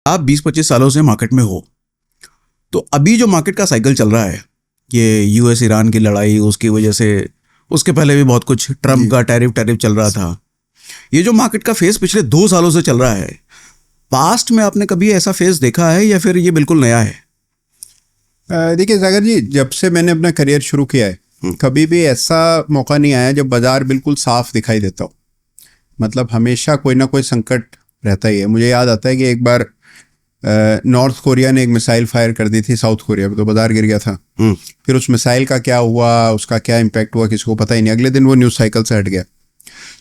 आप 20-25 सालों से मार्केट में हो, तो अभी जो मार्केट का साइकिल चल रहा है, ये यूएस ईरान की लड़ाई, उसकी वजह से, उसके पहले भी बहुत कुछ ट्रम्प का टैरिफ चल रहा था। ये जो मार्केट का फेज पिछले 2 सालों से चल रहा है, पास्ट में आपने कभी ऐसा फेज देखा है या फिर ये बिल्कुल नया है? देखिए सागर जी, जब से मैंने अपना करियर शुरू किया है, कभी भी ऐसा मौका नहीं आया जब बाजार बिल्कुल साफ दिखाई देता हो। मतलब हमेशा कोई ना कोई संकट रहता ही है। मुझे याद आता है कि एक बार नॉर्थ कोरिया ने एक मिसाइल फायर कर दी थी साउथ कोरिया पे, तो बाजार गिर गया था। फिर उस मिसाइल का क्या हुआ, उसका क्या इम्पैक्ट हुआ, किसी को पता ही नहीं। अगले दिन वो न्यूज़ साइकिल से हट गया।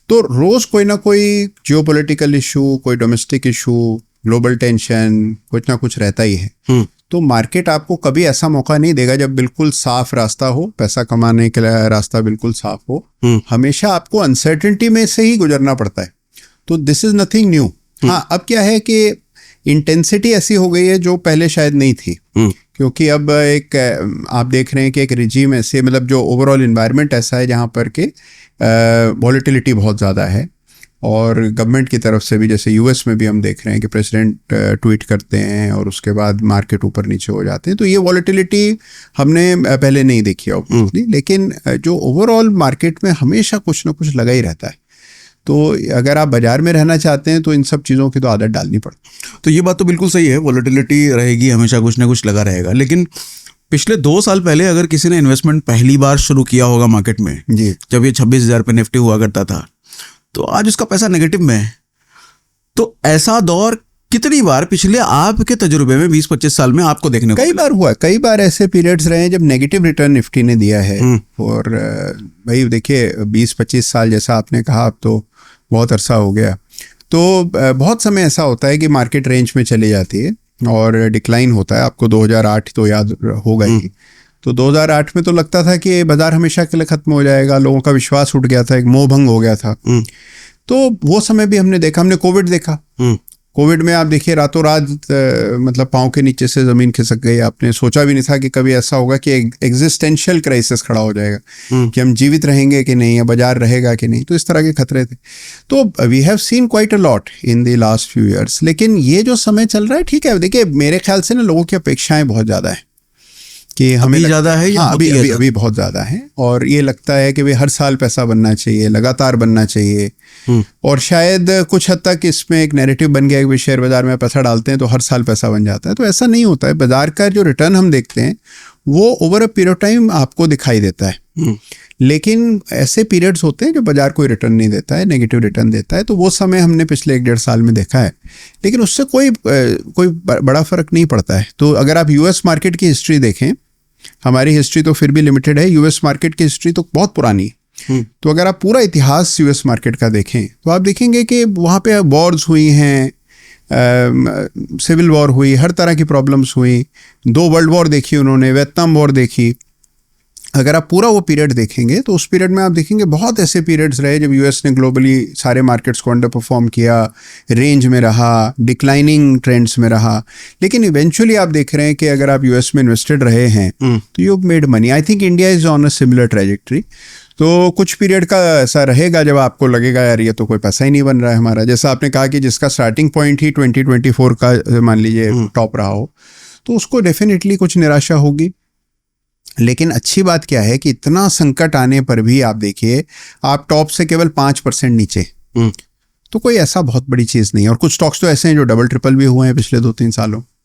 तो रोज़ कोई ना कोई जियोपॉलिटिकल इशू, कोई डोमेस्टिक इशू, ग्लोबल टेंशन, कुछ ना कुछ रहता ही है। तो मार्केट आपको कभी ऐसा मौका नहीं देगा जब बिल्कुल साफ रास्ता हो, पैसा कमाने के लिए रास्ता बिल्कुल साफ हो। हमेशा आपको अनसर्टेनिटी में से ही गुजरना पड़ता है। तो दिस इज नथिंग न्यू। हाँ, अब क्या है कि इंटेंसिटी ऐसी हो गई है जो पहले शायद नहीं थी। क्योंकि अब एक आप देख रहे हैं कि एक रिजीम ऐसे, मतलब जो ओवरऑल इन्वायरमेंट ऐसा है जहाँ पर के वॉलेटिलिटी बहुत ज़्यादा है। और गवर्नमेंट की तरफ से भी, जैसे यूएस में भी हम देख रहे हैं कि प्रेसिडेंट ट्वीट करते हैं और उसके बाद मार्केट ऊपर नीचे हो जाते हैं। तो ये वॉलेटिलिटी हमने पहले नहीं देखी ऑब्वियसली, लेकिन जो ओवरऑल मार्केट में हमेशा कुछ ना कुछ लगा ही रहता है। तो अगर आप बाजार में रहना चाहते हैं तो इन सब चीज़ों की तो आदत डालनी पड़ती। तो ये बात तो बिल्कुल सही है, वॉलेटिलिटी रहेगी, हमेशा कुछ ना कुछ लगा रहेगा। लेकिन पिछले 2 साल पहले अगर किसी ने इन्वेस्टमेंट पहली बार शुरू किया होगा मार्केट में जी, जब ये 26,000 पे निफ्टी हुआ करता था, तो आज उसका पैसा नेगेटिव में है। तो ऐसा दौर कितनी बार पिछले आपके तजुर्बे में 20-25 साल में आपको देखने को कई बार हुआ। कई बार ऐसे पीरियड्स रहे हैं जब नेगेटिव रिटर्न निफ्टी ने दिया है। और भाई देखिए, 20-25 साल जैसा आपने कहा, अब तो बहुत अरसा हो गया। तो बहुत समय ऐसा होता है कि मार्केट रेंज में चली जाती है और डिक्लाइन होता है। आपको 2008 तो याद होगा ही। तो 2008 में तो लगता था कि बाजार हमेशा के लिए खत्म हो जाएगा, लोगों का विश्वास उठ गया था, एक मोह भंग हो गया था। तो वो समय भी हमने देखा। हमने कोविड देखा। कोविड में आप देखिए, रातों रात मतलब पाँव के नीचे से ज़मीन खिसक गई। आपने सोचा भी नहीं था कि कभी ऐसा होगा कि एग्जिस्टेंशियल क्राइसिस खड़ा हो जाएगा, कि हम जीवित रहेंगे कि नहीं, या बाजार रहेगा कि नहीं। तो इस तरह के खतरे थे। तो we have seen quite a lot in the last few years. लेकिन ये जो समय चल रहा है, ठीक है, देखिए मेरे ख्याल से ना लोगों की अपेक्षाएं बहुत ज़्यादा है कि हमें ज़्यादा है या अभी बहुत ज़्यादा है। और ये लगता है कि भाई हर साल पैसा बनना चाहिए, लगातार बनना चाहिए। और शायद कुछ हद तक इसमें एक नैरेटिव बन गया कि शेयर बाजार में पैसा डालते हैं तो हर साल पैसा बन जाता है। तो ऐसा नहीं होता है। बाजार का जो रिटर्न हम देखते हैं वो over a period of time आपको दिखाई देता है। लेकिन ऐसे पीरियड्स होते हैं जो बाजार कोई रिटर्न नहीं देता है, नेगेटिव रिटर्न देता है। तो वो समय हमने पिछले 1-1.5 साल में देखा है। लेकिन उससे कोई बड़ा फर्क नहीं पड़ता है। तो अगर आप यूएस मार्केट की हिस्ट्री देखें, हमारी हिस्ट्री तो फिर भी लिमिटेड है, यूएस मार्केट की हिस्ट्री तो बहुत पुरानी है। तो अगर आप पूरा इतिहास यूएस मार्केट का देखें तो आप देखेंगे कि वहाँ पे वॉर्स हुई हैं, सिविल वॉर हुई, हर तरह की प्रॉब्लम्स हुई। 2 वर्ल्ड वॉर देखी उन्होंने, वियतनाम वॉर देखी। अगर आप पूरा वो पीरियड देखेंगे तो उस पीरियड में आप देखेंगे बहुत ऐसे पीरियड्स रहे जब यूएस ने ग्लोबली सारे मार्केट्स को अंडर परफॉर्म किया, रेंज में रहा, डिक्लाइनिंग ट्रेंड्स में रहा। लेकिन इवेंचुअली आप देख रहे हैं कि अगर आप यूएस में इन्वेस्टेड रहे हैं तो you made money. I think India is on a similar trajectory. तो कुछ पीरियड का ऐसा रहेगा जब आपको लगेगा यार ये तो कोई पैसा ही नहीं बन रहा है हमारा। जैसा आपने कहा कि जिसका स्टार्टिंग पॉइंट ही 2024 का मान लीजिए टॉप रहा हो, तो उसको डेफिनेटली कुछ निराशा होगी। लेकिन अच्छी बात क्या है कि इतना संकट आने पर भी आप देखिए, आप टॉप से केवल 5% नीचे, तो कोई ऐसा बहुत बड़ी चीज़ नहीं है। और कुछ स्टॉक्स तो ऐसे हैं जो डबल ट्रिपल भी हुए हैं पिछले 2-3 सालों।